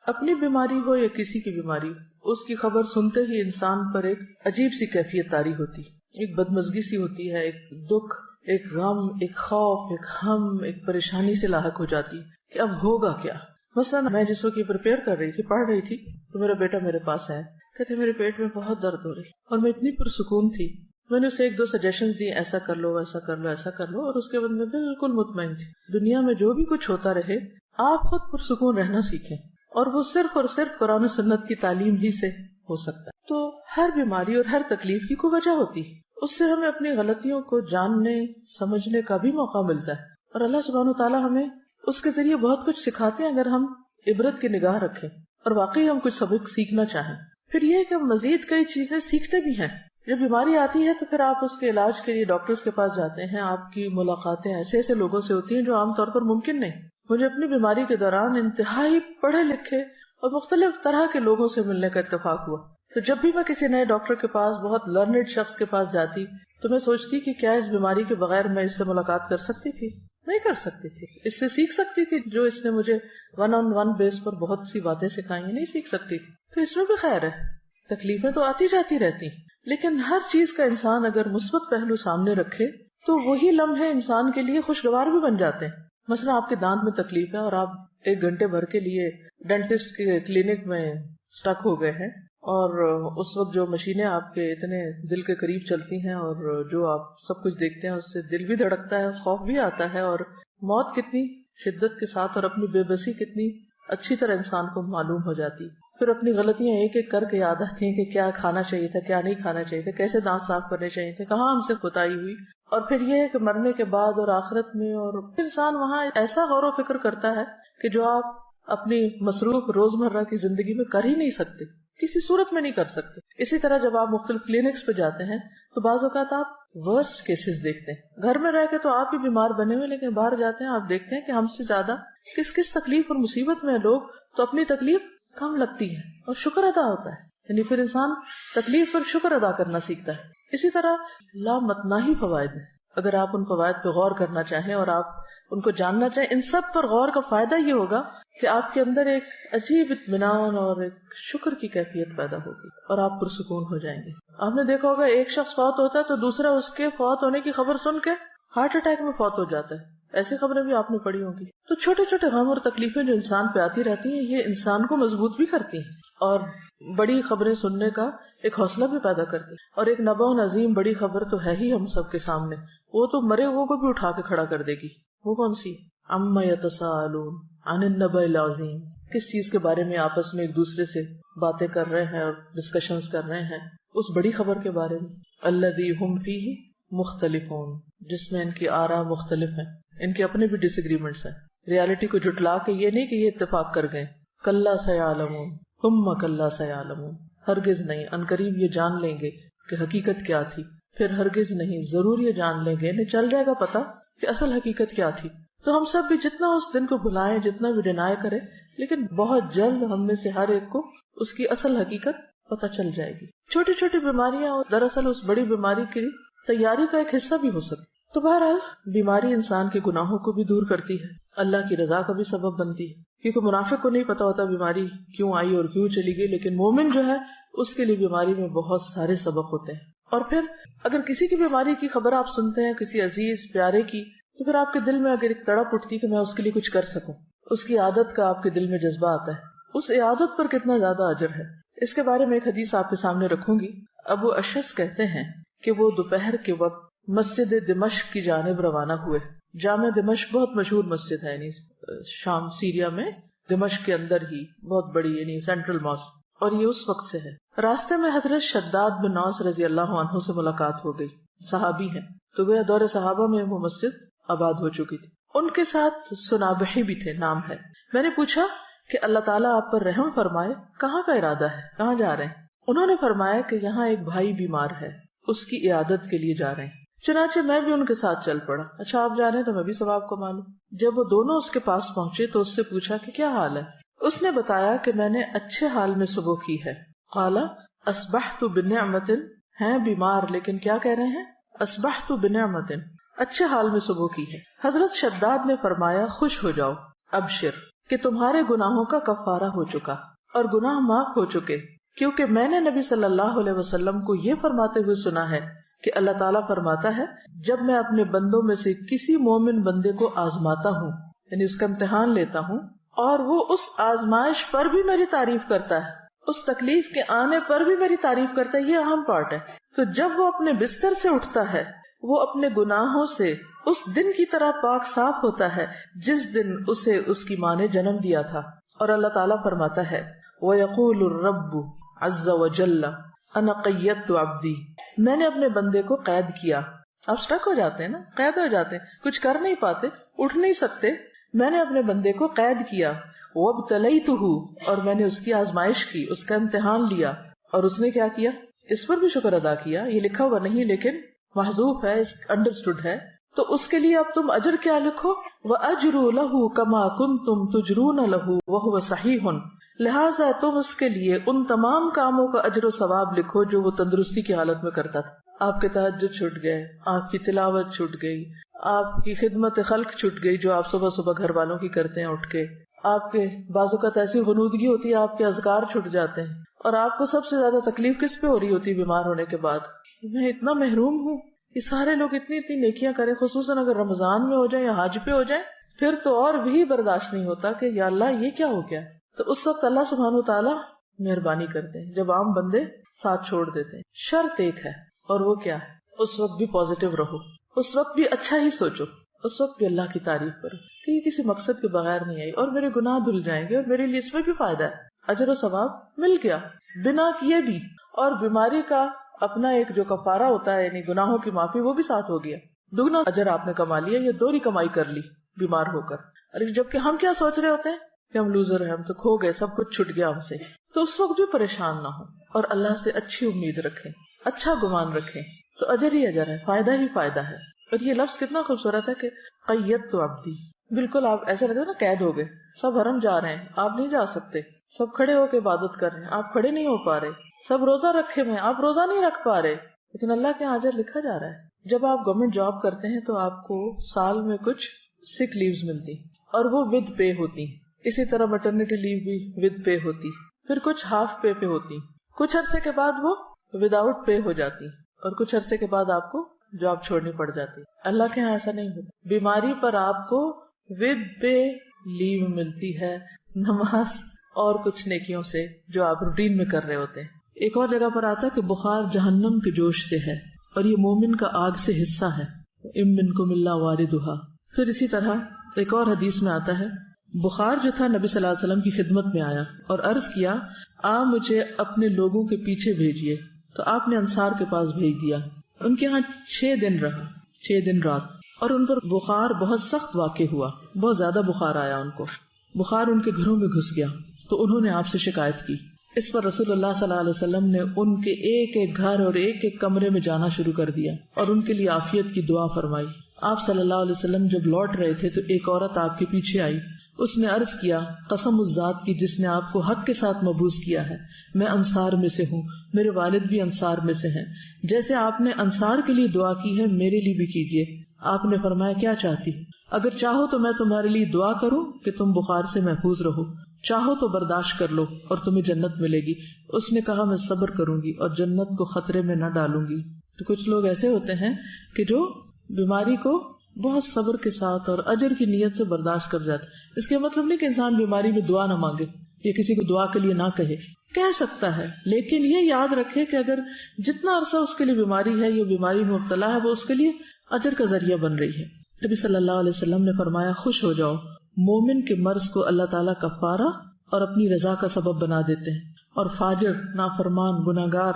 اپنی بیماری ہو یا کسی کی بیماری ہو، اس کی خبر سنتے ہی انسان پر ایک عجیب سی کیفیت طاری ہوتی، ایک بدمزگی سی ہوتی ہے، ایک دکھ، ایک غم، ایک خوف، ایک ہم، ایک پریشانی سے لاحق ہو جاتی کہ اب ہوگا کیا. مثلا میں جس وقت یہ پریپیئر کر رہی تھی، پڑھ رہی تھی، تو میرا بیٹا میرے پاس آیا، کہتے میرے پیٹ میں بہت درد ہو رہی، اور میں اتنی پرسکون تھی. میں نے اسے 1-2 سجیشن دی، ایسا کر لو، ایسا کر لو، ایسا کر لو، اور اس کے بعد میں بالکل مطمئن تھی. دنیا میں جو بھی کچھ ہوتا رہے، آپ خود پرسکون رہنا سیکھیں، اور وہ صرف اور صرف قرآن و سنت کی تعلیم ہی سے ہو سکتا ہے. تو ہر بیماری اور ہر تکلیف کی کوئی وجہ ہوتی ہے، اس سے ہمیں اپنی غلطیوں کو جاننے سمجھنے کا بھی موقع ملتا ہے، اور اللہ سبحانہ وتعالیٰ ہمیں اس کے ذریعے بہت کچھ سکھاتے ہیں اگر ہم عبرت کی نگاہ رکھیں اور واقعی ہم کچھ سبق سیکھنا چاہیں. پھر یہ کہ مزید کئی چیزیں سیکھتے بھی ہیں. جب بیماری آتی ہے تو پھر آپ اس کے علاج کے لیے ڈاکٹرز کے پاس جاتے ہیں، آپ کی ملاقاتیں ایسے ایسے لوگوں سے ہوتی ہیں جو عام طور پر ممکن نہیں. مجھے اپنی بیماری کے دوران انتہائی پڑھے لکھے اور مختلف طرح کے لوگوں سے ملنے کا اتفاق ہوا. تو جب بھی میں کسی نئے ڈاکٹر کے پاس، بہت لرنڈ شخص کے پاس جاتی، تو میں سوچتی کہ کیا اس بیماری کے بغیر میں اس سے ملاقات کر سکتی تھی؟ نہیں کر سکتی تھی. اس سے سیکھ سکتی تھی جو اس نے مجھے 1-on-1 بیس پر بہت سی باتیں سکھائی ہیں، نہیں سیکھ سکتی تھی. تو اس میں بھی خیر ہے، تکلیفیں تو آتی جاتی رہتی، لیکن ہر چیز کا انسان اگر مثبت پہلو سامنے رکھے تو وہی لمحے انسان کے لیے خوشگوار بھی بن جاتے ہیں. مثلا آپ کے دانت میں تکلیف ہے اور آپ 1 گھنٹے بھر کے لیے ڈینٹسٹ کے کلینک میں سٹک ہو گئے ہیں، اور اس وقت جو مشینیں آپ کے اتنے دل کے قریب چلتی ہیں اور جو آپ سب کچھ دیکھتے ہیں، اس سے دل بھی دھڑکتا ہے، خوف بھی آتا ہے، اور موت کتنی شدت کے ساتھ اور اپنی بے بسی کتنی اچھی طرح انسان کو معلوم ہو جاتی. پھر اپنی غلطیاں ایک ایک کر کے یاد آتی ہیں کہ کیا کھانا چاہیے تھا، کیا نہیں کھانا چاہیے تھا، کیسے دانت صاف کرنے چاہیے تھے، کہاں ہم سے کوتاہی ہوئی. اور پھر یہ ہے کہ مرنے کے بعد اور آخرت میں، اور انسان وہاں ایسا غور و فکر کرتا ہے کہ جو آپ اپنی مصروف روزمرہ کی زندگی میں کر ہی نہیں سکتے، کسی صورت میں نہیں کر سکتے. اسی طرح جب آپ مختلف کلینکس پہ جاتے ہیں تو بعض اوقات آپ ورسٹ کیسز دیکھتے ہیں. گھر میں رہ کے تو آپ ہی بیمار بنے ہوئے، لیکن باہر جاتے ہیں آپ دیکھتے ہیں کہ ہم سے زیادہ کس کس تکلیف اور مصیبت میں لوگ، تو اپنی تکلیف کم لگتی ہے اور شکر ادا ہوتا ہے. یعنی پھر انسان تکلیف پر شکر ادا کرنا سیکھتا ہے. اسی طرح لامتناہی فوائد ہیں. اگر آپ ان فوائد پہ غور کرنا چاہیں اور آپ ان کو جاننا چاہیں، ان سب پر غور کا فائدہ یہ ہوگا کہ آپ کے اندر ایک عجیب اطمینان اور ایک شکر کی کیفیت پیدا ہوگی اور آپ پرسکون ہو جائیں گے. آپ نے دیکھا ہوگا ایک شخص فوت ہوتا ہے تو دوسرا اس کے فوت ہونے کی خبر سن کے ہارٹ اٹیک میں فوت ہو جاتا ہے. ایسی خبریں بھی آپ نے پڑھی ہوں گی. تو چھوٹے چھوٹے غم اور تکلیفیں جو انسان پہ آتی رہتی ہیں، یہ انسان کو مضبوط بھی کرتی ہیں اور بڑی خبریں سننے کا ایک حوصلہ بھی پیدا کرتی ہیں. اور ایک نبأ عظیم بڑی خبر تو ہے ہی ہم سب کے سامنے، وہ تو مرے ہوئے کو بھی اٹھا کے کھڑا کر دے گی. وہ کون سی؟ عما یتساءلون عن النبأ العظیم. کس چیز کے بارے میں آپس میں ایک دوسرے سے باتیں کر رہے ہیں اور ڈسکشنز کر رہے ہیں؟ اس بڑی خبر کے بارے میں. الذی ہم فیہ مختلفون، جس میں ان کی آراء مختلف ہیں، ان کے اپنے بھی ڈس ایگریمنٹس ہیں. ریالٹی کو جھٹلا کے یہ نہیں کہ یہ اتفاق کر گئے. کلا سیعلمون ثم کلا سیعلمون، ہرگز نہیں، عنقریب یہ جان لیں گے کہ حقیقت کیا تھی، پھر ہرگز نہیں، ضرور یہ جان لیں گے، انہیں چل جائے گا پتا کہ اصل حقیقت کیا تھی. تو ہم سب بھی جتنا اس دن کو بھلائیں، جتنا بھی ڈینائی کریں، لیکن بہت جلد ہم میں سے ہر ایک کو اس کی اصل حقیقت پتہ چل جائے گی. چھوٹی چھوٹی بیماریاں دراصل اس بڑی بیماری کی تیاری کا ایک حصہ بھی ہو سکتی. تو بہرحال بیماری انسان کے گناہوں کو بھی دور کرتی ہے، اللہ کی رضا کا بھی سبب بنتی ہے، کیونکہ منافق کو نہیں پتا ہوتا بیماری کیوں آئی اور کیوں چلی گئی، لیکن مومن جو ہے اس کے لیے بیماری میں بہت سارے سبق ہوتے ہیں. اور پھر اگر کسی کی بیماری کی خبر آپ سنتے ہیں، کسی عزیز پیارے کی، تو پھر آپ کے دل میں اگر ایک تڑپ اٹھتی کہ میں اس کے لیے کچھ کر سکوں، اس کی عادت کا آپ کے دل میں جذبہ آتا ہے، اس عادت پر کتنا زیادہ اجر ہے. اس کے بارے میں ایک حدیث آپ کے سامنے رکھوں گی. ابو اشعث کہتے ہیں کہ وہ دوپہر کے وقت مسجد دمشق کی جانب روانہ ہوئے. جامع دمشق بہت مشہور مسجد ہے، یعنی شام سیریا میں دمشق کے اندر ہی بہت بڑی، یعنی سینٹرل ماسک، اور یہ اس وقت سے ہے. راستے میں حضرت شداد بن اوس رضی اللہ عنہ سے ملاقات ہو گئی. صحابی ہیں، تو گویا دور صحابہ میں وہ مسجد آباد ہو چکی تھی. ان کے ساتھ سنابحی بھی تھے، نام ہے. میں نے پوچھا کہ اللہ تعالیٰ آپ پر رحم فرمائے، کہاں کا ارادہ ہے، کہاں جا رہے ہیں؟ انہوں نے فرمایا کہ یہاں ایک بھائی بیمار ہے، اس کی عیادت کے لیے جا رہے ہیں. چنانچہ میں بھی ان کے ساتھ چل پڑا. اچھا آپ جا رہے ہیں تو میں بھی ثواب کو مانوں. جب وہ دونوں اس کے پاس پہنچے تو اس سے پوچھا کہ کیا حال ہے. اس نے بتایا کہ میں نے اچھے حال میں صبح کی ہے. قال اصبحت بنعمت، ہیں بیمار لیکن کیا کہہ رہے ہیں؟ اصبحت بنعمت، اچھے حال میں صبح کی ہے. حضرت شداد نے فرمایا خوش ہو جاؤ، ابشر، کہ تمہارے گناہوں کا کفارہ ہو چکا اور گناہ معاف ہو چکے، کیونکہ میں نے نبی صلی اللہ علیہ وسلم کو یہ فرماتے ہوئے سنا ہے کہ اللہ تعالیٰ فرماتا ہے، جب میں اپنے بندوں میں سے کسی مومن بندے کو آزماتا ہوں، یعنی اس کا امتحان لیتا ہوں، اور وہ اس آزمائش پر بھی میری تعریف کرتا ہے، اس تکلیف کے آنے پر بھی میری تعریف کرتا ہے، یہ اہم پارٹ ہے، تو جب وہ اپنے بستر سے اٹھتا ہے وہ اپنے گناہوں سے اس دن کی طرح پاک صاف ہوتا ہے جس دن اسے اس کی ماں نے جنم دیا تھا۔ اور اللہ تعالیٰ فرماتا ہے وَيَقُولُ الرَّبُّ عَزَّ وَجَلَّ أَنَا قَيَّدتُ عَبْدِي، میں نے اپنے بندے کو قید کیا۔ آپ سٹک ہو جاتے ہیں نا، قید ہو جاتے ہیں، کچھ کر نہیں پاتے، اٹھ نہیں سکتے، میں نے اپنے بندے کو قید کیا۔ وَابْتَلَيْتُهُ، اور میں نے اس کی آزمائش کی، اس کا امتحان لیا، اور اس نے کیا کیا؟ اس پر بھی شکر ادا کیا۔ یہ لکھا ہوا نہیں لیکن محذوف ہے، انڈرسٹوڈ ہے، تو اس کے لیے اب تم اجر کیا لکھو؟ وَأَجْرُوا لَهُ كَمَا كُنْتُمْ تُجْرُونَ لَهُ وَهُوَ صَحِيحٌ، لہٰذا تم اس کے لیے ان تمام کاموں کا اجر و ثواب لکھو جو وہ تندرستی کی حالت میں کرتا تھا۔ آپ کے تہجد چھوٹ گئے، آپ کی تلاوت چھوٹ گئی، آپ کی خدمت خلق چھوٹ گئی جو آپ صبح صبح گھر والوں کی کرتے ہیں اٹھ کے، آپ کے بعض اوقات ایسی غنودگی ہوتی ہے آپ کے اذکار چھوٹ جاتے ہیں، اور آپ کو سب سے زیادہ تکلیف کس پہ ہو رہی ہوتی ہے بیمار ہونے کے بعد؟ میں اتنا محروم ہوں، یہ سارے لوگ اتنی اتنی نیکیاں کریں، خصوصاً اگر رمضان میں ہو جائیں یا حج پہ ہو جائیں، پھر تو اور بھی برداشت نہیں ہوتا کہ یا اللہ یہ کیا ہو گیا۔ تو اس وقت اللہ سبحانہ وتعالی مہربانی کرتے ہیں جب عام بندے ساتھ چھوڑ دیتے ہیں۔ شرط ایک ہے، اور وہ کیا ہے؟ اس وقت بھی پازیٹیو رہو، اس وقت بھی اچھا ہی سوچو، اس وقت بھی اللہ کی تعریف کرو کہ یہ کسی مقصد کے بغیر نہیں آئی اور میرے گناہ دھل جائیں گے اور میرے لیے اس میں بھی فائدہ ہے، اجر و ثواب مل گیا بنا کیے بھی، اور بیماری کا اپنا ایک جو کفارہ ہوتا ہے یعنی گناہوں کی معافی وہ بھی ساتھ ہو گیا، دگنا اجر آپ نے کما لیا، یہ دوہری کمائی کر لی بیمار ہو کر۔ اور جبکہ ہم کیا سوچ رہے ہوتے ہیں کہ ہم لوزر ہیں، ہم تو کھو گئے، سب کچھ چھٹ گیا ہم سے، تو اس وقت بھی پریشان نہ ہو اور اللہ سے اچھی امید رکھیں، اچھا گمان رکھیں، تو اجر ہی اجر ہے، فائدہ ہی فائدہ ہے۔ اور یہ لفظ کتنا خوبصورت ہے کہ قیدت عبدی، بالکل آپ ایسا لگتا ہے نا قید ہو گئے، سب حرم جا رہے ہیں آپ نہیں جا سکتے، سب کھڑے ہو کے عبادت کر رہے ہیں آپ کھڑے نہیں ہو پا رہے، سب روزہ رکھے ہوئے آپ روزہ نہیں رکھ پا رہے، لیکن اللہ کے اجر لکھا جا رہا ہے۔ جب آپ گورنمنٹ جاب کرتے ہیں تو آپ کو سال میں کچھ سک لیوز ملتی اور وہ ود پے ہوتی، اسی طرح میٹرنٹی لیو بھی ود پے ہوتی، پھر کچھ ہاف پے پہ ہوتی، کچھ عرصے کے بعد وہ وداؤٹ پے ہو جاتی، اور کچھ عرصے کے بعد آپ کو جاب چھوڑنی پڑ جاتی۔ اللہ کے یہاں ایسا نہیں ہوتا، بیماری پر آپ کو ود پے لیو ملتی ہے، نماز اور کچھ نیکیوں سے جو آپ روٹین میں کر رہے ہوتے ہیں۔ ایک اور جگہ پر آتا ہے کہ بخار جہنم کے جوش سے ہے اور یہ مومن کا آگ سے حصہ ہے، ام منکم الا واردھا۔ پھر اسی طرح ایک اور حدیث میں آتا ہے بخار جو تھا نبی صلی اللہ علیہ وسلم کی خدمت میں آیا اور عرض کیا مجھے اپنے لوگوں کے پیچھے بھیجیے، تو آپ نے انصار کے پاس بھیج دیا، ان کے ہاں 6 دن رہا، 6 دن رات، اور ان پر بخار بہت سخت واقع ہوا، بہت زیادہ بخار آیا، ان کو بخار ان کے گھروں میں گھس گیا، تو انہوں نے آپ سے شکایت کی۔ اس پر رسول اللہ صلی اللہ علیہ وسلم نے ان کے ایک ایک گھر اور ایک ایک کمرے میں جانا شروع کر دیا اور ان کے لیے عافیت کی دعا فرمائی۔ آپ صلی اللہ علیہ وسلم جب لوٹ رہے تھے تو ایک عورت آپ کے پیچھے آئی، اس نے عرض کیا قسم اس ذات کی جس نے آپ کو حق کے ساتھ مبعوث کیا ہے، میں انصار میں سے ہوں، میرے والد بھی انصار میں سے ہیں، جیسے آپ نے انصار کے لیے دعا کی ہے میرے لیے بھی کیجیے۔ آپ نے فرمایا کیا چاہتی؟ اگر چاہو تو میں تمہارے لیے دعا کروں کہ تم بخار سے محفوظ رہو، چاہو تو برداشت کر لو اور تمہیں جنت ملے گی۔ اس نے کہا میں صبر کروں گی اور جنت کو خطرے میں نہ ڈالوں گی۔ تو کچھ لوگ ایسے ہوتے ہیں کہ جو بیماری کو بہت صبر کے ساتھ اور اجر کی نیت سے برداشت کر جاتے۔ اس کے مطلب نہیں کہ انسان بیماری میں دعا نہ مانگے یا کسی کو دعا کے لیے نہ کہہ سکتا ہے، لیکن یہ یاد رکھے کہ اگر جتنا عرصہ اس کے لیے بیماری ہے یا بیماری میں مبتلا ہے وہ اس کے لیے اجر کا ذریعہ بن رہی ہے۔ نبی صلی اللہ علیہ وسلم نے فرمایا خوش ہو جاؤ، مومن کے مرض کو اللہ تعالیٰ کفارہ اور اپنی رضا کا سبب بنا دیتے ہیں، اور فاجر نافرمان گناہگار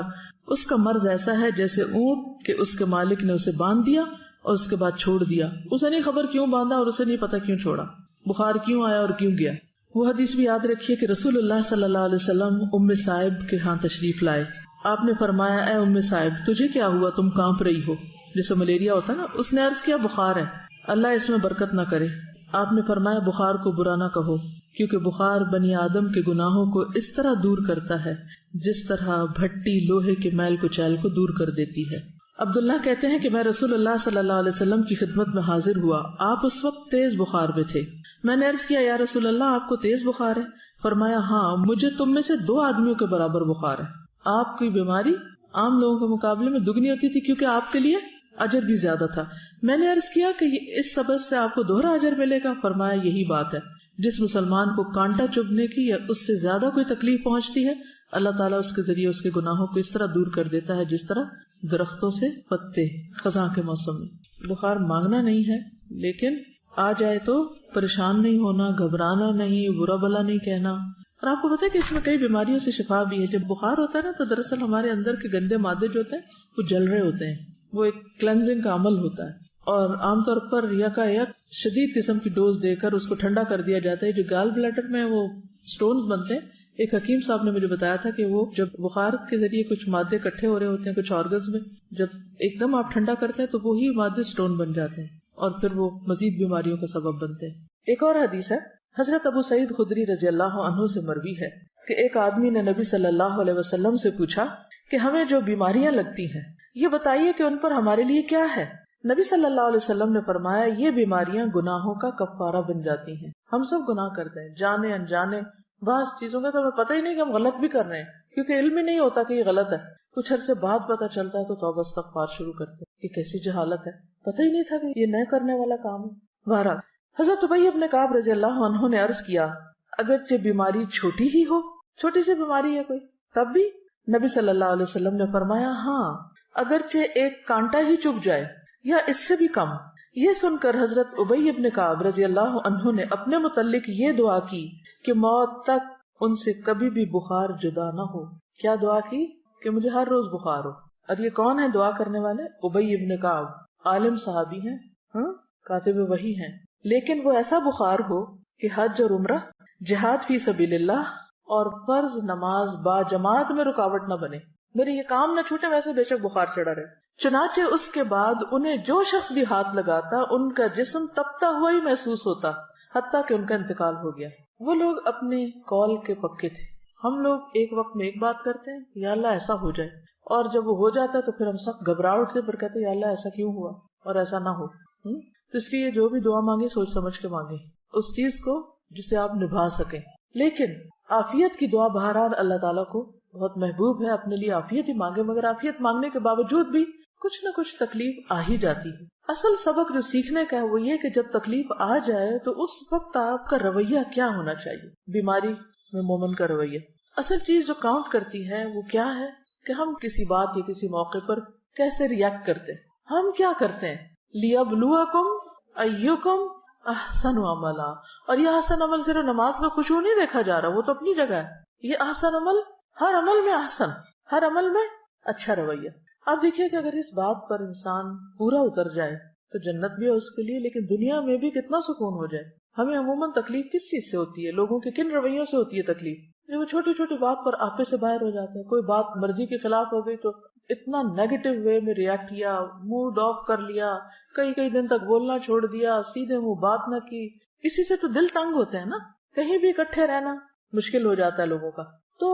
اس کا مرض ایسا ہے جیسے اونٹ کہ اس کے مالک نے اسے باندھ دیا اور اس کے بعد چھوڑ دیا، اسے نہیں خبر کیوں باندھا اور اسے نہیں پتا کیوں چھوڑا، بخار کیوں آیا اور کیوں گیا۔ وہ حدیث بھی یاد رکھیے کہ رسول اللہ صلی اللہ علیہ وسلم ام صائب کے ہاں تشریف لائے۔ آپ نے فرمایا اے ام صائب تجھے کیا ہوا، تم کانپ رہی ہو، جیسے ملیریا ہوتا ہے نا۔ اس نے عرض کیا بخار ہے، اللہ اس میں برکت نہ کرے۔ آپ نے فرمایا بخار کو برا نہ کہو، کیونکہ بخار بنی آدم کے گناہوں کو اس طرح دور کرتا ہے جس طرح بھٹی لوہے کے میل کچیل کو دور کر دیتی ہے۔ عبداللہ کہتے ہیں کہ میں رسول اللہ صلی اللہ علیہ وسلم کی خدمت میں حاضر ہوا، آپ اس وقت تیز بخار میں تھے، میں نے عرض کیا یا رسول اللہ آپ کو تیز بخار ہے؟ فرمایا ہاں مجھے تم میں سے 2 آدمیوں کے برابر بخار ہے. آپ کی بیماری عام لوگوں کے مقابلے میں دگنی ہوتی تھی کیونکہ آپ کے لیے اجر بھی زیادہ تھا. میں نے عرض کیا کہ اس سبب سے آپ کو دوہرا اجر ملے گا؟ فرمایا یہی بات ہے. جس مسلمان کو کانٹا چبھنے کی یا اس سے زیادہ کوئی تکلیف پہنچتی ہے اللہ تعالیٰ اس کے ذریعے اس کے گناہوں کو اس طرح دور کر دیتا ہے جس طرح درختوں سے پتے خزاں کے موسم میں. بخار مانگنا نہیں ہے لیکن آ جائے تو پریشان نہیں ہونا، گھبرانا نہیں، برا بلا نہیں کہنا. اور آپ کو پتا ہے کہ اس میں کئی بیماریوں سے شفا بھی ہے. جب بخار ہوتا ہے نا تو دراصل ہمارے اندر کے گندے مادے جو ہوتے ہیں وہ جل رہے ہوتے ہیں. وہ ایک کلینزنگ کا عمل ہوتا ہے اور عام طور پر یکایک شدید قسم کی ڈوز دے کر اس کو ٹھنڈا کر دیا جاتا ہے. جو گال بلیڈر میں وہ سٹونز بنتے ہیں، ایک حکیم صاحب نے مجھے بتایا تھا کہ وہ جب بخار کے ذریعے کچھ مادے اکٹھے ہو رہے ہوتے ہیں کچھ آرگنز میں، جب ایک دم آپ ٹھنڈا کرتے ہیں تو وہی مادے سٹون بن جاتے ہیں اور پھر وہ مزید بیماریوں کا سبب بنتے ہیں. ایک اور حدیث ہے حضرت ابو سعید خدری رضی اللہ عنہ سے مروی ہے کہ ایک آدمی نے نبی صلی اللہ علیہ وسلم سے پوچھا کہ ہمیں جو بیماریاں لگتی ہیں یہ بتائیے کہ ان پر ہمارے لیے کیا ہے. نبی صلی اللہ علیہ وسلم نے فرمایا یہ بیماریاں گناہوں کا کفارہ بن جاتی ہیں. ہم سب گناہ کرتے ہیں جانے انجانے، بعض چیزوں کا تو ہمیں پتہ ہی نہیں کہ ہم غلط بھی کر رہے ہیں کیونکہ علم ہی نہیں ہوتا کہ یہ غلط ہے. کچھ عرصے بعد پتہ چلتا ہے تو توبہ استغفار شروع کرتے ہیں. یہ کیسی جہالت ہے، پتہ ہی نہیں تھا کہ یہ نہ کرنے والا کام ہے. بہرحال حضرت ابی بن کعب رضی اللہ عنہ نے عرض کیا اگرچہ بیماری چھوٹی ہی ہو، چھوٹی سی بیماری ہے کوئی، تب بھی؟ نبی صلی اللہ علیہ وسلم نے فرمایا ہاں اگرچہ ایک کانٹا ہی چبھ جائے یا اس سے بھی کم. یہ سن کر حضرت ابی بن کعب رضی اللہ عنہ نے اپنے متعلق یہ دعا کی کہ موت تک ان سے کبھی بھی بخار جدا نہ ہو. کیا دعا کی؟ کہ مجھے ہر روز بخار ہو. اور یہ کون ہے دعا کرنے والے؟ ابی بن کعب، عالم صحابی ہیں، کاتب وحی ہیں، لیکن وہ ایسا بخار ہو کہ حج اور عمرہ، جہاد فی سبیل اللہ اور فرض نماز با جماعت میں رکاوٹ نہ بنے. میرے یہ کام نہ چھوٹے، ویسے بے شک بخار چڑھا رہے. چنانچہ اس کے بعد انہیں جو شخص بھی ہاتھ لگاتا ان کا جسم تپتا ہوا ہی محسوس ہوتا حتیٰ کہ ان کا انتقال ہو گیا. وہ لوگ اپنے قول کے پکے تھے. ہم لوگ ایک وقت میں ایک بات کرتے ہیں یا اللہ ایسا ہو جائے، اور جب وہ ہو جاتا ہے تو پھر ہم سب گھبرا اٹھتے پر کہتے یا اللہ ایسا کیوں ہوا اور ایسا نہ ہو. تو اس لیے جو بھی دعا مانگے سوچ سمجھ کے مانگے اس چیز کو جسے آپ نبھا سکیں. لیکن عافیت کی دعا بہرحال اللہ تعالیٰ کو بہت محبوب ہے. اپنے لیے عافیت ہی مانگے، مگر عافیت مانگنے کے باوجود بھی کچھ نہ کچھ تکلیف آ ہی جاتی ہے. اصل سبق جو سیکھنے کا ہے وہ یہ کہ جب تکلیف آ جائے تو اس وقت آپ کا رویہ کیا ہونا چاہیے. بیماری میں مومن کا رویہ، اصل چیز جو کاؤنٹ کرتی ہے وہ کیا ہے کہ ہم کسی بات یا کسی موقع پر کیسے ریئیکٹ کرتے ہیں. ہم کیا کرتے ہیں؟ لِيَبْلُوَكُمْ أَيُّكُمْ احسن عملا. اور یہ احسن عمل صرف نماز میں خشوع نہیں دیکھا جا رہا، وہ تو اپنی جگہ ہے. یہ احسن عمل ہر عمل میں احسن، ہر عمل میں اچھا رویہ. آپ دیکھیے کہ اگر اس بات پر انسان پورا اتر جائے تو جنت بھی ہے اس کے لیے، لیکن دنیا میں بھی کتنا سکون ہو جائے. ہمیں عموماً تکلیف کس چیز سے ہوتی ہے؟ لوگوں کے کن رویوں سے ہوتی ہے تکلیف؟ جو وہ چھوٹی چھوٹی بات پر آپے سے باہر ہو جاتے ہیں. کوئی بات مرضی کے خلاف ہو گئی تو اتنا نیگیٹو وے میں ریئیکٹ کیا، موڈ آف کر لیا، کئی دن تک بولنا چھوڑ دیا، سیدھے منہ بات نہ کی. اسی سے تو دل تنگ ہوتے ہیں نا. کہیں بھی اکٹھے رہنا مشکل ہو جاتا ہے لوگوں کا. تو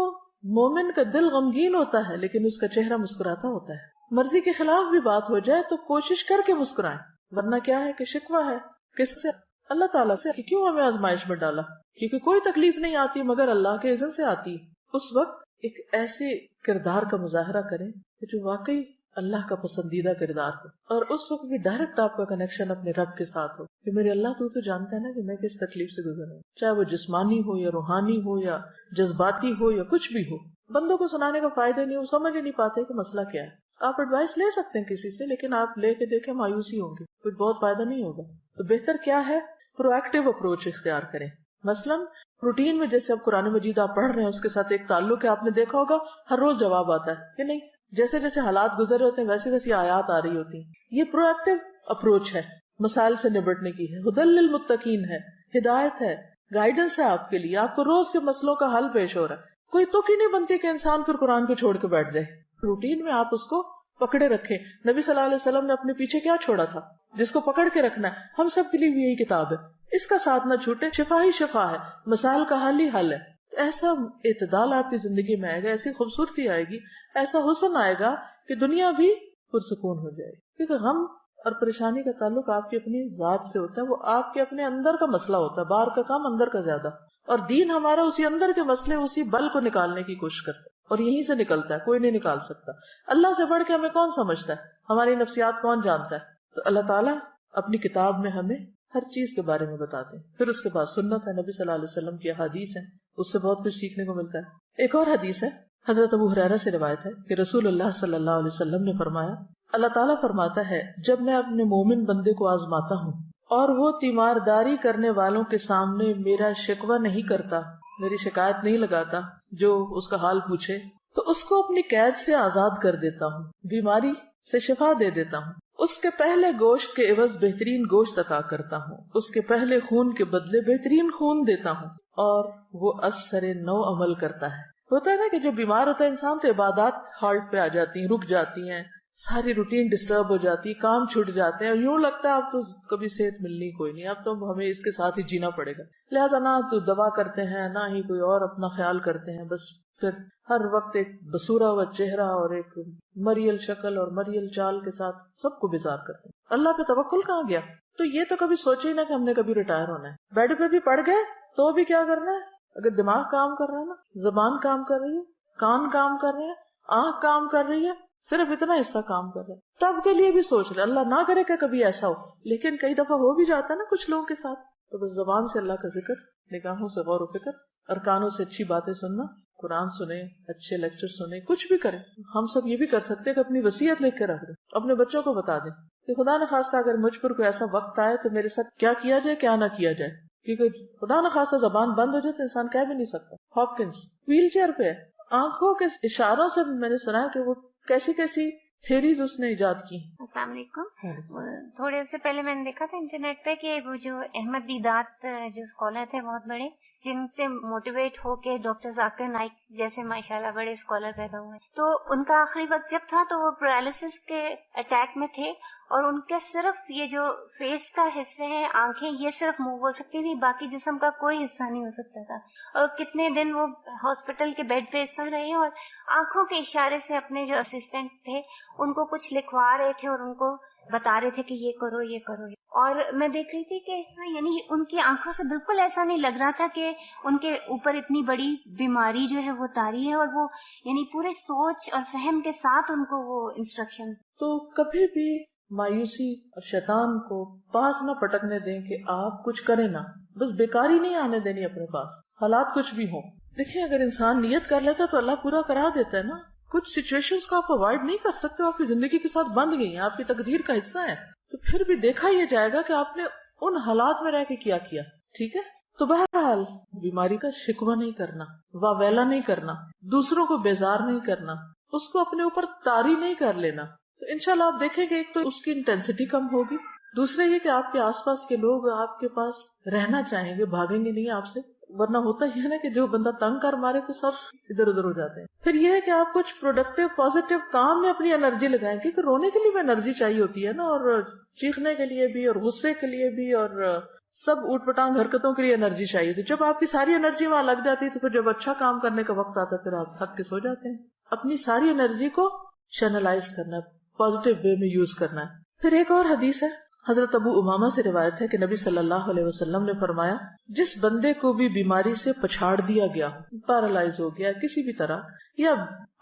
مومن کا دل غمگین ہوتا ہے لیکن اس کا چہرہ مسکراتا ہوتا ہے. مرضی کے خلاف بھی بات ہو جائے تو کوشش کر کے مسکرائیں، ورنہ کیا ہے کہ شکوہ ہے کس سے؟ اللہ تعالیٰ سے کہ کیوں ہمیں آزمائش میں ڈالا. کیونکہ کوئی تکلیف نہیں آتی مگر اللہ کے اذن سے آتی. اس وقت ایک ایسے کردار کا مظاہرہ کریں کہ جو واقعی اللہ کا پسندیدہ کردار ہو، اور اس وقت بھی ڈائریکٹ آپ کا کنیکشن اپنے رب کے ساتھ ہو کہ میرے اللہ تو جانتا ہے نا کہ میں کس تکلیف سے گزر رہا ہوں، چاہے وہ جسمانی ہو یا روحانی ہو یا جذباتی ہو یا کچھ بھی ہو. بندوں کو سنانے کا فائدہ نہیں، وہ سمجھ ہی نہیں پاتے کہ مسئلہ کیا ہے. آپ ایڈوائس لے سکتے ہیں کسی سے، لیکن آپ لے کے دیکھیں مایوسی ہوں گی، کچھ بہت فائدہ نہیں ہوگا. تو بہتر کیا ہے؟ پرو ایکٹیو اپروچ اختیار کریں. مثلاً روٹین میں جیسے اب قرآن مجید آپ پڑھ رہے ہیں اس کے ساتھ ایک تعلق ہے. آپ نے دیکھا ہوگا ہر روز جواب آتا ہے کہ نہیں؟ جیسے جیسے حالات گزر رہے ہوتے ہیں ویسے ویسے آیات آ رہی ہوتی ہیں. یہ پرو ایکٹیو اپروچ ہے، مسائل سے نبٹنے کی ہے. ھدی للمتقین ہے، ہدایت ہے، گائیڈنس ہے آپ کے لیے. آپ کو روز کے مسئلوں کا حل پیش ہو رہا ہے. کوئی تک ہی نہیں بنتی کہ انسان پھر قرآن کو چھوڑ کے بیٹھ جائے. روٹین میں آپ اس کو پکڑے رکھیں. نبی صلی اللہ علیہ وسلم نے اپنے پیچھے کیا چھوڑا تھا جس کو پکڑ کے رکھنا ہے؟ ہم سب کے لیے بھی یہی کتاب ہے. اس کا ساتھ نہ چھوٹے. شفا ہی شفا ہے، مسائل کا حل ہی حل ہے. ایسا اعتدال آپ کی زندگی میں آئے گا، ایسی خوبصورتی آئے گی، ایسا حسن آئے گا کہ دنیا بھی پرسکون ہو جائے گی. کیونکہ غم اور پریشانی کا تعلق آپ کی اپنی ذات سے ہوتا ہے، وہ آپ کے اپنے اندر کا مسئلہ ہوتا ہے، باہر کا کام اندر کا زیادہ. اور دین ہمارا اسی اندر کے مسئلے، اسی بل کو نکالنے کی کوشش کرتا ہے، اور یہیں سے نکلتا ہے، کوئی نہیں نکال سکتا. اللہ سے بڑھ کے ہمیں کون سمجھتا ہے، ہماری نفسیات کون جانتا ہے؟ تو اللہ تعالیٰ اپنی کتاب میں ہمیں ہر چیز کے بارے میں بتاتے ہیں. پھر اس کے بعد سنت ہے، نبی صلی اللہ علیہ وسلم کی احادیث ہیں، اس سے بہت کچھ سیکھنے کو ملتا ہے. ایک اور حدیث ہے، حضرت ابو ہریرہ سے روایت ہے کہ رسول اللہ صلی اللہ علیہ وسلم نے فرمایا، اللہ تعالیٰ فرماتا ہے جب میں اپنے مومن بندے کو آزماتا ہوں اور وہ تیمارداری کرنے والوں کے سامنے میرا شکوہ نہیں کرتا، میری شکایت نہیں لگاتا، جو اس کا حال پوچھے، تو اس کو اپنی قید سے آزاد کر دیتا ہوں، بیماری سے شفا دے دیتا ہوں، اس کے پہلے گوشت کے عوض بہترین گوشت عطا کرتا ہوں، اس کے پہلے خون کے بدلے بہترین خون دیتا ہوں، اور وہ اثر نو عمل کرتا ہے. ہوتا ہے نا کہ جب بیمار ہوتا ہے انسان تو عبادات ہالٹ پہ آ جاتی ہیں، رک جاتی ہیں، ساری روٹین ڈسٹرب ہو جاتی ہے، کام چھوٹ جاتے ہیں، اور یوں لگتا ہے اب تو کبھی صحت ملنی کوئی نہیں، اب تو ہمیں اس کے ساتھ ہی جینا پڑے گا. لہٰذا نہ تو دوا کرتے ہیں، نہ ہی کوئی اور اپنا خیال کرتے ہیں، بس پھر ہر وقت ایک بسورا ہوا چہرہ اور ایک مریل شکل اور مریل چال کے ساتھ سب کو بیزار کرتے ہیں. اللہ پہ توکل کہاں گیا؟ تو یہ تو کبھی سوچے ہی نہ کہ ہم نے کبھی ریٹائر ہونا ہے. بیڈ پہ بھی پڑ گئے تو بھی کیا کرنا ہے؟ اگر دماغ کام کر رہا ہے نا، زبان کام کر رہی ہے، کان کام کر رہے ہیں، آنکھ کام کر رہی ہے، صرف اتنا حصہ کام کر رہا ہے، تب کے لیے بھی سوچ رہے. اللہ نہ کرے کہ کبھی ایسا ہو، لیکن کئی دفعہ ہو بھی جاتا ہے نا کچھ لوگوں کے ساتھ. تو بس زبان سے اللہ کا ذکر، نگاہوں سے غور و فکر، اور کانوں سے اچھی باتیں سننا، قرآن سنیں، اچھے لیکچر سنیں، کچھ بھی کریں. ہم سب یہ بھی کر سکتے ہیں کہ اپنی وصیت لکھ کے رکھ دیں، اپنے بچوں کو بتا دیں کہ خدا نخواستہ اگر مجھ پر کوئی ایسا وقت آئے تو میرے ساتھ کیا کیا جائے، کیا نہ کیا جائے. کیونکہ خدا نخواستہ زبان بند ہو جائے تو انسان کہہ بھی نہیں سکتا. ہاپکنس ویل چیئر پہ ہے، آنکھوں کے اشاروں سے میں نے سنا ہے کہ وہ کیسی کیسی تھیریز اس نے ایجاد کی. السلام علیکم. تھوڑے سے پہلے میں نے دیکھا تھا انٹرنیٹ پہ کہ وہ جو احمد دیدات جو اسکالر تھے بہت بڑے، جن سے موٹیویٹ ہو کے ڈاکٹر ذاکر نائک جیسے ماشاءاللہ بڑے اسکالر پیدا ہوئے، تو ان کا آخری وقت جب تھا تو وہ پیرالسس کے اٹیک میں تھے، اور ان کے صرف یہ جو فیس کا حصہ ہے، آنکھیں، یہ صرف موو ہو سکتی تھی، باقی جسم کا کوئی حصہ نہیں ہو سکتا تھا. اور کتنے دن وہ ہاسپٹل کے بیڈ پہ اس طرح رہے، اور آنکھوں کے اشارے سے اپنے جو اسسٹنٹس تھے ان کو کچھ لکھوا رہے تھے اور ان کو بتا رہے تھے کہ یہ کرو یہ کرو. اور میں دیکھ رہی تھی کہ یعنی ان کی آنکھوں سے بالکل ایسا نہیں لگ رہا تھا کہ ان کے اوپر اتنی بڑی بیماری جو ہے وہ طاری ہے، اور وہ یعنی پورے سوچ اور فہم کے ساتھ ان کو وہ انسٹرکشنز. تو کبھی بھی مایوسی اور شیطان کو پاس نہ پٹکنے دیں کہ آپ کچھ کریں نہ، بس بیکاری نہیں آنے دینی اپنے پاس، حالات کچھ بھی ہوں. دیکھیں اگر انسان نیت کر لیتا تو اللہ پورا کرا دیتا ہے نا. کچھ سچویشنز کو آپ اوائڈ نہیں کر سکتے، آپ کی زندگی کے ساتھ بند گئی ہیں، آپ کی تقدیر کا حصہ ہیں، تو پھر بھی دیکھا یہ جائے گا کہ آپ نے ان حالات میں رہ کے کیا کیا. ٹھیک ہے، تو بہرحال بیماری کا شکوہ نہیں کرنا، واویلا نہیں کرنا، دوسروں کو بیزار نہیں کرنا، اس کو اپنے اوپر طاری نہیں کر لینا. تو انشاءاللہ آپ دیکھیں کہ ایک تو اس کی انٹینسٹی کم ہوگی، دوسرے یہ کہ آپ کے آس پاس کے لوگ آپ کے پاس رہنا چاہیں گے، بھاگیں گے نہیں آپ سے. ورنہ ہوتا ہی ہے نا کہ جو بندہ تنگ کر مارے تو سب ادھر ادھر ہو جاتے ہیں. پھر یہ ہے کہ آپ کچھ پروڈکٹیو پازیٹیو کام میں اپنی انرجی لگائیں، کیونکہ رونے کے لیے بھی انرجی چاہیے ہوتی ہے نا، اور چیخنے کے لیے بھی، اور غصے کے لیے بھی، اور سب اوٹ پٹانگ حرکتوں کے لیے انرجی چاہیے ہوتی. جب آپ کی ساری انرجی وہاں لگ جاتی ہے تو پھر جب اچھا کام کرنے کا وقت آتا ہے پھر آپ تھک کے سو جاتے ہیں. اپنی ساری انرجی کو چینلائز کرنا ہے، پازیٹیو وے میں یوز کرنا ہے. پھر ایک اور حدیث ہے، حضرت ابو امامہ سے روایت ہے کہ نبی صلی اللہ علیہ وسلم نے فرمایا، جس بندے کو بھی بیماری سے پچھاڑ دیا گیا، پیرالائز ہو گیا کسی بھی طرح، یا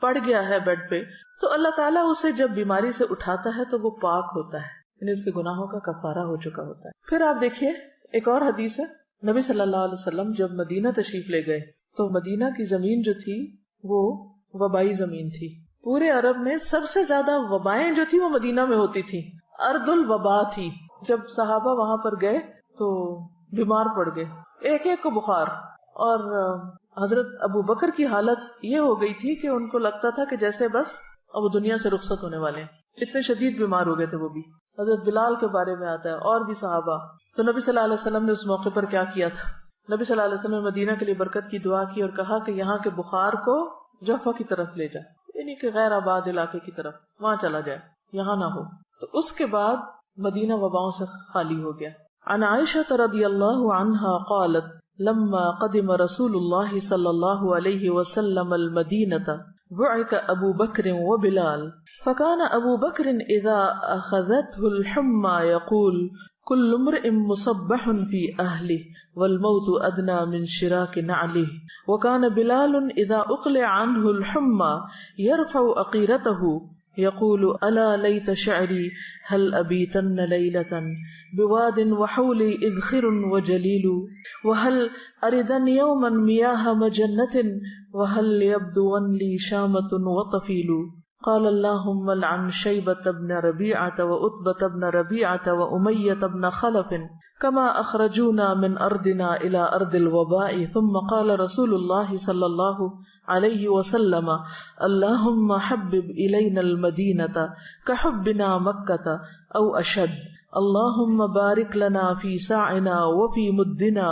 پڑ گیا ہے بیڈ پہ، تو اللہ تعالیٰ اسے جب بیماری سے اٹھاتا ہے تو وہ پاک ہوتا ہے، یعنی اس کے گناہوں کا کفارہ ہو چکا ہوتا ہے. پھر آپ دیکھیے ایک اور حدیث ہے، نبی صلی اللہ علیہ وسلم جب مدینہ تشریف لے گئے تو مدینہ کی زمین جو تھی وہ وبائی زمین تھی. پورے عرب میں سب سے زیادہ وبائیں جو تھی وہ مدینہ میں ہوتی تھی، ارض الوبا تھی. جب صحابہ وہاں پر گئے تو بیمار پڑ گئے، ایک ایک کو بخار، اور حضرت ابو بکر کی حالت یہ ہو گئی تھی کہ ان کو لگتا تھا کہ جیسے بس اب دنیا سے رخصت ہونے والے ہیں، اتنے شدید بیمار ہو گئے تھے وہ بھی. حضرت بلال کے بارے میں آتا ہے اور بھی صحابہ. تو نبی صلی اللہ علیہ وسلم نے اس موقع پر کیا کیا تھا؟ نبی صلی اللہ علیہ وسلم نے مدینہ کے لیے برکت کی دعا کی اور کہا کہ یہاں کے بخار کو جوفہ کی طرف لے جا، یعنی کہ غیر آباد علاقے کی طرف وہاں چلا جائے، یہاں نہ ہو. تو اس کے بعد مدینہ وباؤں سے خالی ہو گیا. عن عائشہ رضی اللہ عنہا قالت لما قدم رسول اللہ صلی اللہ علیہ وسلم المدینہ بعث ابو بکر وبلال فكان ابو بکر اذا اخذته الحمى يقول كل امرئ مصبح في اهله والموت ادنى من شراك نعله وكان بلال اذا اقلع عنه الحمى يرفع عقيرته يقول الا ليت شعري هل ابيتن ليلة بواد وحولي اذخر وجليل وهل اردن يوما مياه مجنة وهل يبدون لي شامة وطفيل قال اللهم لعن شيبة بن ربيعة وعتبة بن ربيعة وأمية بن خلف كما أخرجونا من أرضنا إلى أرض الوباء ثم قال رسول الله صلى الله عليه وسلم اللهم حبب إلينا المدينة كحبنا مكة أو أشد اللهم بارك لنا في ساعنا وفي مدنا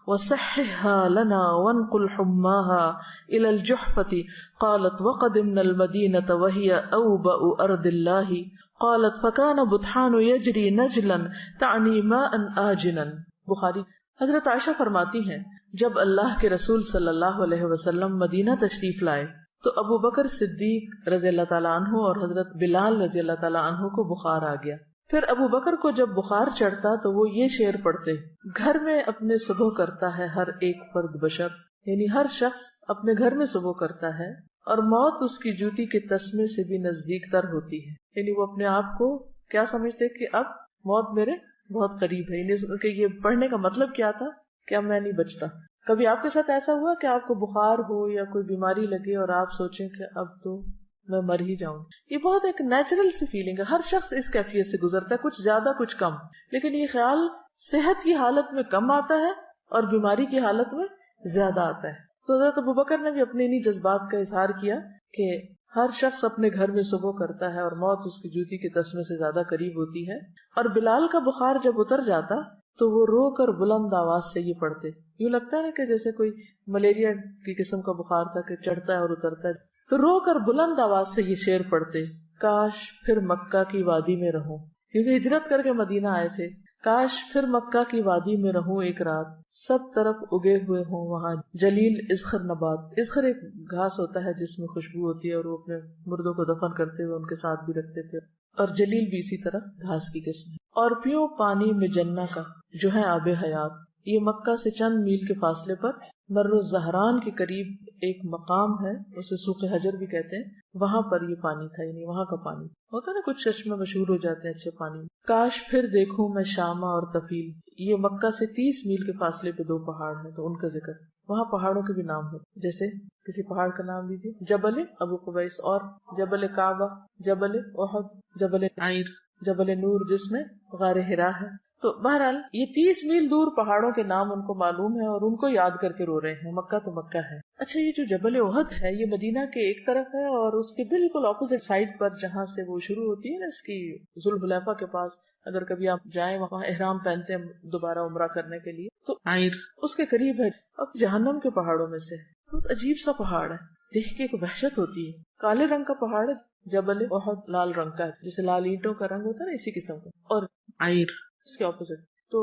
وصححها لنا وانقل حماها إلى الجحفة قالت وقدمنا المدينة وهي أوبأ أرض الله قالت فكان بطحان يجري نجلا تعني ماء آجنا. بخاری. حضرت عائشہ فرماتی ہیں جب اللہ کے رسول صلی اللہ علیہ وسلم مدینہ تشریف لائے تو ابو بکر صدیق رضی اللہ تعالیٰ عنہ اور حضرت بلال رضی اللہ تعالیٰ عنہ کو بخار آ گیا. پھر ابو بکر کو جب بخار چڑھتا تو وہ یہ شعر پڑھتے گھر میں اپنے صبح کرتا ہے ہر ایک فرد بشر، یعنی ہر شخص اپنے گھر میں صبح کرتا ہے اور موت اس کی جوتی کے تسمے سے بھی نزدیک تر ہوتی ہے. یعنی وہ اپنے آپ کو کیا سمجھتے کہ اب موت میرے بہت قریب ہے. یعنی کہ یہ پڑھنے کا مطلب کیا تھا کہ اب میں نہیں بچتا. کبھی آپ کے ساتھ ایسا ہوا کہ آپ کو بخار ہو یا کوئی بیماری لگے اور آپ سوچیں کہ اب تو میں مر ہی جاؤں؟ یہ بہت ایک نیچرل سی فیلنگ ہے، ہر شخص اس کیفیت سے گزرتا ہے، کچھ زیادہ کچھ کم، لیکن یہ خیال صحت کی حالت میں کم آتا ہے اور بیماری کی حالت میں زیادہ آتا ہے. تو حضرت ابوبکر نے بھی اپنے انہی جذبات کا اظہار کیا کہ ہر شخص اپنے گھر میں صبح کرتا ہے اور موت اس کی جوتی کے تسمے سے زیادہ قریب ہوتی ہے. اور بلال کا بخار جب اتر جاتا تو وہ رو کر بلند آواز سے یہ پڑھتے. یوں لگتا ہے نا کہ جیسے کوئی ملیریا کی قسم کا بخار تھا کہ چڑھتا ہے اور اترتا ہے. تو رو کر بلند آواز سے یہ شعر پڑھتے کاش پھر مکہ کی وادی میں رہوں، کیونکہ ہجرت کر کے مدینہ آئے تھے. کاش پھر مکہ کی وادی میں رہوں ایک رات، سب طرف اگے ہوئے ہوں وہاں جلیل اذخر نبات. اذخر ایک گھاس ہوتا ہے جس میں خوشبو ہوتی ہے اور وہ اپنے مردوں کو دفن کرتے ہوئے ان کے ساتھ بھی رکھتے تھے، اور جلیل بھی اسی طرح گھاس کی قسم ہے. اور پیو پانی میں جنہ کا جو ہے آب حیات. یہ مکہ سے چند میل کے فاصلے پر مر الزہران کے قریب ایک مقام ہے، اسے سوق حجر بھی کہتے ہیں. وہاں پر یہ پانی تھا، یعنی وہاں کا پانی ہوتا ہے نا، کچھ چشمے مشہور ہو جاتے ہیں اچھے پانی. کاش پھر دیکھوں میں شامہ اور طفیل. یہ مکہ سے 30 میل کے فاصلے پہ 2 پہاڑ ہیں، تو ان کا ذکر. وہاں پہاڑوں کے بھی نام ہوتے، جیسے کسی پہاڑ کا نام لیجیے، جبل ابو قبیس، اور جبل کعبہ، جبل احد، جبل عیر، جبل نور جس میں غار حرا ہے. تو بہرحال یہ 30 میل دور پہاڑوں کے نام ان کو معلوم ہے اور ان کو یاد کر کے رو رہے ہیں. مکہ تو مکہ ہے. اچھا، یہ جو جبل احد ہے یہ مدینہ کے ایک طرف ہے اور اس کے بالکل اپوزٹ سائڈ پر جہاں سے وہ شروع ہوتی ہے نا، اس کی ذوالحلیفہ کے پاس، اگر کبھی آپ جائیں وہاں احرام پہنتے ہیں دوبارہ عمرہ کرنے کے لیے، تو عیر اس کے قریب ہے. اب جہنم کے پہاڑوں میں سے بہت عجیب سا پہاڑ ہے، دیکھ کے ایک وحشت ہوتی ہے. کالے رنگ کا پہاڑ ہے جبل احد، لال رنگ کا ہے، جیسے لال اینٹوں کا رنگ ہوتا ہے نا، اسی قسم کا. اور عیر اس کے اپوزٹ. تو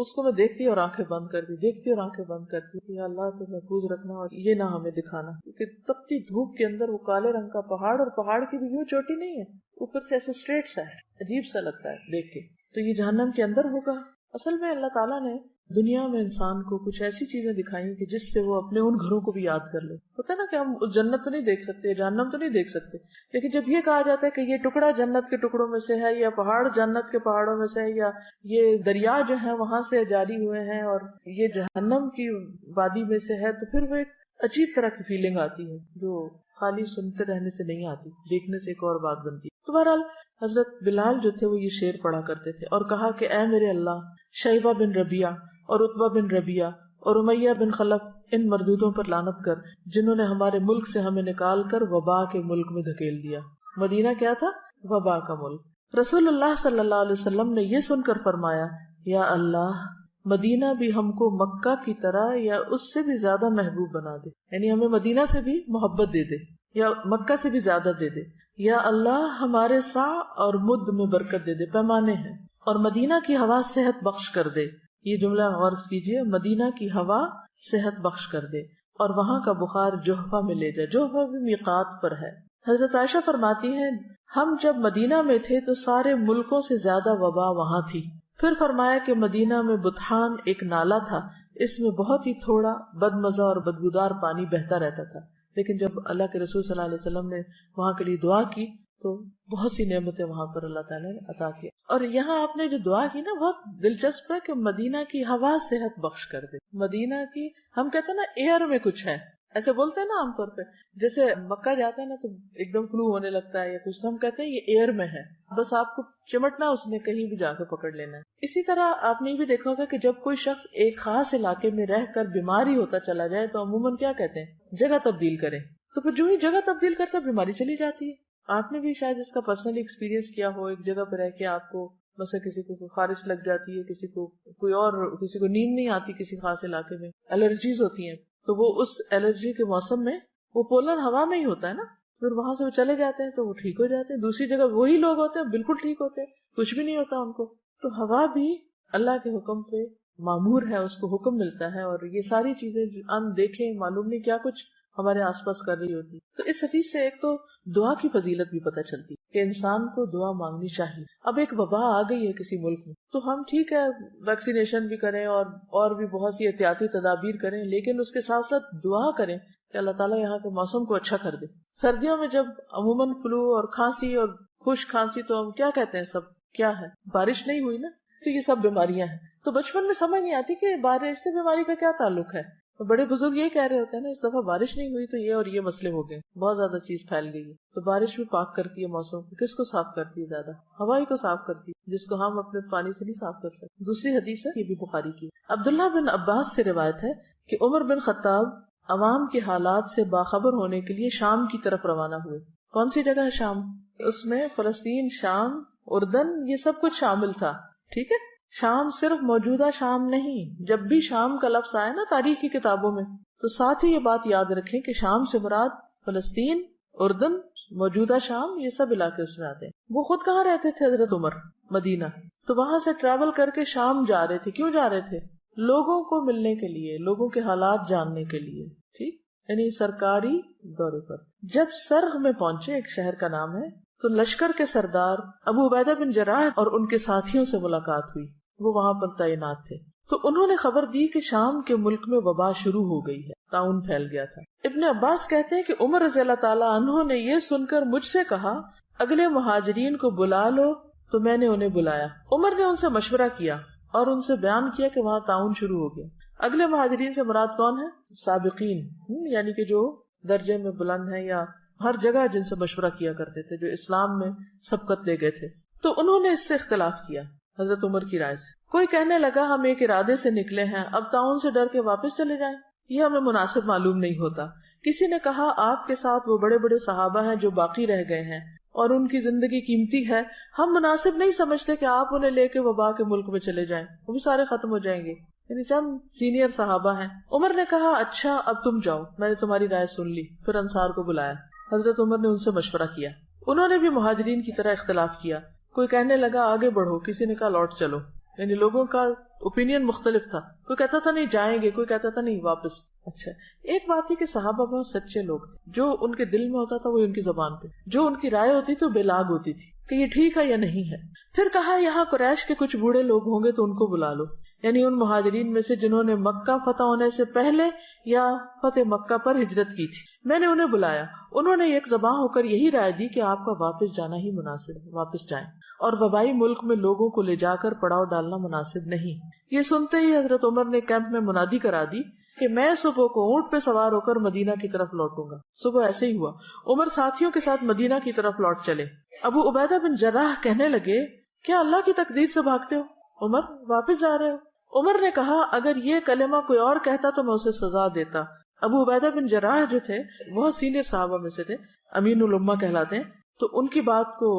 اس کو میں دیکھتی اور آنکھیں بند کرتی، دیکھتی اور آنکھیں بند کرتی کہ یا اللہ تو محفوظ رکھنا اور یہ نہ ہمیں دکھانا. کیونکہ تپتی دھوپ کے اندر وہ کالے رنگ کا پہاڑ، اور پہاڑ کی بھی یوں چوٹی نہیں ہے، اوپر سے ایسے اسٹریٹ سا ہے، عجیب سا لگتا ہے دیکھ کے. تو یہ جہنم کے اندر ہوگا. اصل میں اللہ تعالیٰ نے دنیا میں انسان کو کچھ ایسی چیزیں دکھائی کہ جس سے وہ اپنے ان گھروں کو بھی یاد کر لے. ہوتا ہے نا کہ ہم جنت تو نہیں دیکھ سکتے، جہنم تو نہیں دیکھ سکتے، لیکن جب یہ کہا جاتا ہے کہ یہ ٹکڑا جنت کے ٹکڑوں میں سے ہے، یا پہاڑ جنت کے پہاڑوں میں سے ہے، یا یہ دریا جو ہے وہاں سے جاری ہوئے ہیں اور یہ جہنم کی وادی میں سے ہے، تو پھر وہ ایک عجیب طرح کی فیلنگ آتی ہے جو خالی سنتے رہنے سے نہیں آتی، دیکھنے سے ایک اور بات بنتی. تو بہرحال حضرت بلال جو تھے وہ یہ شعر پڑھا کرتے تھے اور کہا کہ اے میرے اللہ، شیبہ بن ربیعہ اور عتبہ بن ربیعہ اور امیہ بن خلف، ان مردودوں پر لعنت کر جنہوں نے ہمارے ملک سے ہمیں نکال کر وبا کے ملک میں دھکیل دیا. مدینہ کیا تھا؟ وبا کا ملک. رسول اللہ صلی اللہ علیہ وسلم نے یہ سن کر فرمایا، یا اللہ، مدینہ بھی ہم کو مکہ کی طرح یا اس سے بھی زیادہ محبوب بنا دے، یعنی ہمیں مدینہ سے بھی محبت دے دے یا مکہ سے بھی زیادہ دے دے. یا اللہ، ہمارے سا اور مد میں برکت دے دے، پیمانے ہیں. اور مدینہ کی ہوا صحت بخش کر دے. یہ جملہ غور کیجئے، مدینہ کی ہوا صحت بخش کر دے. اور وہاں کا بخار جوہفہ میں لے جا. جوہفہ بھی میقات پر ہے. حضرت عائشہ فرماتی ہیں ہم جب مدینہ میں تھے تو سارے ملکوں سے زیادہ وبا وہاں تھی. پھر فرمایا کہ مدینہ میں بطحان ایک نالا تھا، اس میں بہت ہی تھوڑا بدمزہ اور بدبودار پانی بہتا رہتا تھا، لیکن جب اللہ کے رسول صلی اللہ علیہ وسلم نے وہاں کے لیے دعا کی تو بہت سی نعمتیں وہاں پر اللہ تعالیٰ نے عطا کی. اور یہاں آپ نے جو دعا کی نا بہت دلچسپ ہے کہ مدینہ کی ہوا صحت بخش کر دے. مدینہ کی ہم کہتے ہیں نا ایئر میں کچھ ہے، ایسے بولتے ہیں نا عام طور پہ، جیسے مکہ جاتا ہے نا تو ایک دم فلو ہونے لگتا ہے یا کچھ، تو ہم کہتے ہیں یہ ایئر میں ہے، بس آپ کو چمٹنا اس نے کہیں بھی جا کے پکڑ لینا ہے. اسی طرح آپ نے بھی دیکھا ہوگا کہ جب کوئی شخص ایک خاص علاقے میں رہ کر بیماری ہوتا چلا جائے تو عموماً کیا کہتے ہیں، جگہ تبدیل کریں. تو پھر جو ہی جگہ تبدیل کرتا بیماری چلی جاتی ہے. آپ نے بھی شاید اس کا پرسنلی ایکسپیرینس کیا ہو، ایک جگہ پہ رہ کے آپ کو مثلا کسی کو خارش لگ جاتی ہے، کسی کو کوئی اور، کسی کو نیند نہیں آتی، کسی خاص علاقے میں الرجیز ہوتی ہیں، تو وہ اس الرجی کے موسم میں وہ پولن ہوا میں ہی ہوتا ہے نا، پھر وہاں سے وہ چلے جاتے ہیں تو وہ ٹھیک ہو جاتے ہیں. دوسری جگہ وہی لوگ ہوتے ہیں بالکل ٹھیک ہوتے ہیں، کچھ بھی نہیں ہوتا ان کو. تو ہوا بھی اللہ کے حکم پہ معمور ہے، اس کو حکم ملتا ہے، اور یہ ساری چیزیں ہم دیکھیں معلوم نہیں کیا کچھ ہمارے آس پاس کر رہی ہوتی. تو اس حدیث سے ایک تو دعا کی فضیلت بھی پتہ چلتی کہ انسان کو دعا مانگنی چاہیے. اب ایک وبا آ گئی ہے کسی ملک میں تو ہم ٹھیک ہے ویکسینیشن بھی کریں اور بھی بہت سی احتیاطی تدابیر کریں، لیکن اس کے ساتھ ساتھ دعا کریں کہ اللہ تعالیٰ یہاں کے موسم کو اچھا کر دے. سردیوں میں جب عموماً فلو اور کھانسی اور خشک کھانسی تو ہم کیا کہتے ہیں، سب کیا ہے، بارش نہیں ہوئی نا، تو یہ سب بیماریاں ہیں. تو بچپن میں سمجھ نہیں آتی کہ بارش سے بیماری کا کیا تعلق ہے. بڑے بزرگ یہی کہہ رہے ہوتے ہیں نا اس دفعہ بارش نہیں ہوئی تو یہ اور یہ مسئلے ہو گئے، بہت زیادہ چیز پھیل گئی ہے. تو بارش بھی پاک کرتی ہے موسم کو. کس کو صاف کرتی ہے زیادہ؟ ہوا ہی کو صاف کرتی ہے، جس کو ہم اپنے پانی سے نہیں صاف کر سکتے. دوسری حدیث ہے، یہ بھی بخاری کی. عبداللہ بن عباس سے روایت ہے کہ عمر بن خطاب عوام کے حالات سے باخبر ہونے کے لیے شام کی طرف روانہ ہوئے. کون سی جگہ ہے شام؟ اس میں فلسطین، شام، اردن، یہ سب کچھ شامل تھا. ٹھیک ہے، شام صرف موجودہ شام نہیں. جب بھی شام کا لفظ آئے نا تاریخ کی کتابوں میں تو ساتھ ہی یہ بات یاد رکھیں کہ شام سے مراد فلسطین، اردن، موجودہ شام، یہ سب علاقے اس میں آتے ہیں. وہ خود کہاں رہتے تھے حضرت عمر؟ مدینہ. تو وہاں سے ٹریول کر کے شام جا رہے تھے. کیوں جا رہے تھے؟ لوگوں کو ملنے کے لیے، لوگوں کے حالات جاننے کے لیے. ٹھیک، یعنی سرکاری دورے پر. جب سرغ میں پہنچے، ایک شہر کا نام ہے، تو لشکر کے سردار ابو عبیدہ بن جراح اور ان کے ساتھیوں سے ملاقات ہوئی. وہ وہاں پر تعینات تھے. تو انہوں نے خبر دی کہ شام کے ملک میں وبا شروع ہو گئی ہے، طاعون پھیل گیا تھا. ابن عباس کہتے ہیں کہ عمر رضی اللہ تعالیٰ عنہ نے یہ سن کر مجھ سے کہا اگلے مہاجرین کو بلا لو. تو میں نے انہیں بلایا. عمر نے ان سے مشورہ کیا اور ان سے بیان کیا کہ وہاں طاعون شروع ہو گیا. اگلے مہاجرین سے مراد کون ہے؟ سابقین، یعنی کہ جو درجے میں بلند ہیں یا ہر جگہ جن سے مشورہ کیا کرتے تھے، جو اسلام میں سبقت لے گئے تھے. تو انہوں نے اس سے اختلاف کیا حضرت عمر کی رائے سے. کوئی کہنے لگا ہم ایک ارادے سے نکلے ہیں، اب طاعون سے ڈر کے واپس چلے جائیں، یہ ہمیں مناسب معلوم نہیں ہوتا. کسی نے کہا آپ کے ساتھ وہ بڑے بڑے صحابہ ہیں جو باقی رہ گئے ہیں اور ان کی زندگی قیمتی ہے، ہم مناسب نہیں سمجھتے کہ آپ انہیں لے کے وبا کے ملک میں چلے جائیں، وہ بھی سارے ختم ہو جائیں گے. یعنی چند سینئر صحابہ ہیں. عمر نے کہا اچھا اب تم جاؤ، میں نے تمہاری رائے سن لی. پھر انصار کو بلایا. حضرت عمر نے ان سے مشورہ کیا. انہوں نے بھی مہاجرین کی طرح اختلاف کیا. کوئی کہنے لگا آگے بڑھو، کسی نے کہا لوٹ چلو. یعنی لوگوں کا اوپینین مختلف تھا. کوئی کہتا تھا نہیں جائیں گے، کوئی کہتا تھا نہیں واپس. اچھا، ایک بات تھی کہ صحابہ بہت سچے لوگ تھے. جو ان کے دل میں ہوتا تھا وہ ان کی زبان پہ، جو ان کی رائے ہوتی تو بے لاگ ہوتی تھی کہ یہ ٹھیک ہے یا نہیں ہے. پھر کہا یہاں قریش کے کچھ بوڑھے لوگ ہوں گے تو ان کو بلا لو، یعنی ان مہاجرین میں سے جنہوں نے مکہ فتح ہونے سے پہلے یا فتح مکہ پر ہجرت کی تھی. میں نے انہیں بلایا. انہوں نے ایک زبان ہو کر یہی رائے دی کہ آپ کا واپس جانا ہی مناسب ہے، واپس جائیں، اور وبائی ملک میں لوگوں کو لے جا کر پڑاؤ ڈالنا مناسب نہیں. یہ سنتے ہی حضرت عمر نے کیمپ میں منادی کرا دی کہ میں صبح کو اونٹ پہ سوار ہو کر مدینہ کی طرف لوٹوں گا. صبح ایسے ہی ہوا. عمر ساتھیوں کے ساتھ مدینہ کی طرف لوٹ چلے. ابو عبیدہ بن جراح کہنے لگے کیا اللہ کی تقدیر سے بھاگتے ہو عمر، واپس جا رہے ہو؟ عمر نے کہا اگر یہ کلمہ کوئی اور کہتا تو میں اسے سزا دیتا. ابو عبیدہ بن جراح جو تھے بہت سینئر صحابہ میں سے تھے، امین الامہ کہلاتے ہیں. تو ان کی بات کو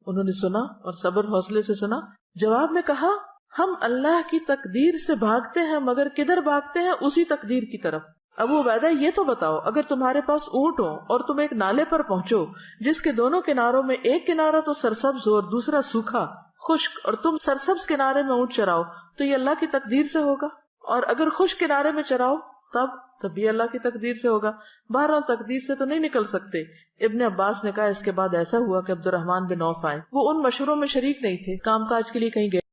انہوں نے سنا اور صبر حوصلے سے سنا. جواب میں کہا ہم اللہ کی تقدیر سے بھاگتے ہیں، مگر کدھر بھاگتے ہیں؟ اسی تقدیر کی طرف. ابو عبیدہ یہ تو بتاؤ اگر تمہارے پاس اونٹ ہو اور تم ایک نالے پر پہنچو جس کے دونوں کناروں میں ایک کنارہ تو سرسبز ہو اور دوسرا سوکھا خشک، اور تم سرسبز کنارے میں اونٹ چراؤ تو یہ اللہ کی تقدیر سے ہوگا، اور اگر خشک کنارے میں چراؤ تب بھی اللہ کی تقدیر سے ہوگا. بہرحال تقدیر سے تو نہیں نکل سکتے. ابن عباس نے کہا اس کے بعد ایسا ہوا کہ عبد الرحمن بن عوف آئے. وہ ان مشوروں میں شریک نہیں تھے, کام کاج کے لیے کہیں گئے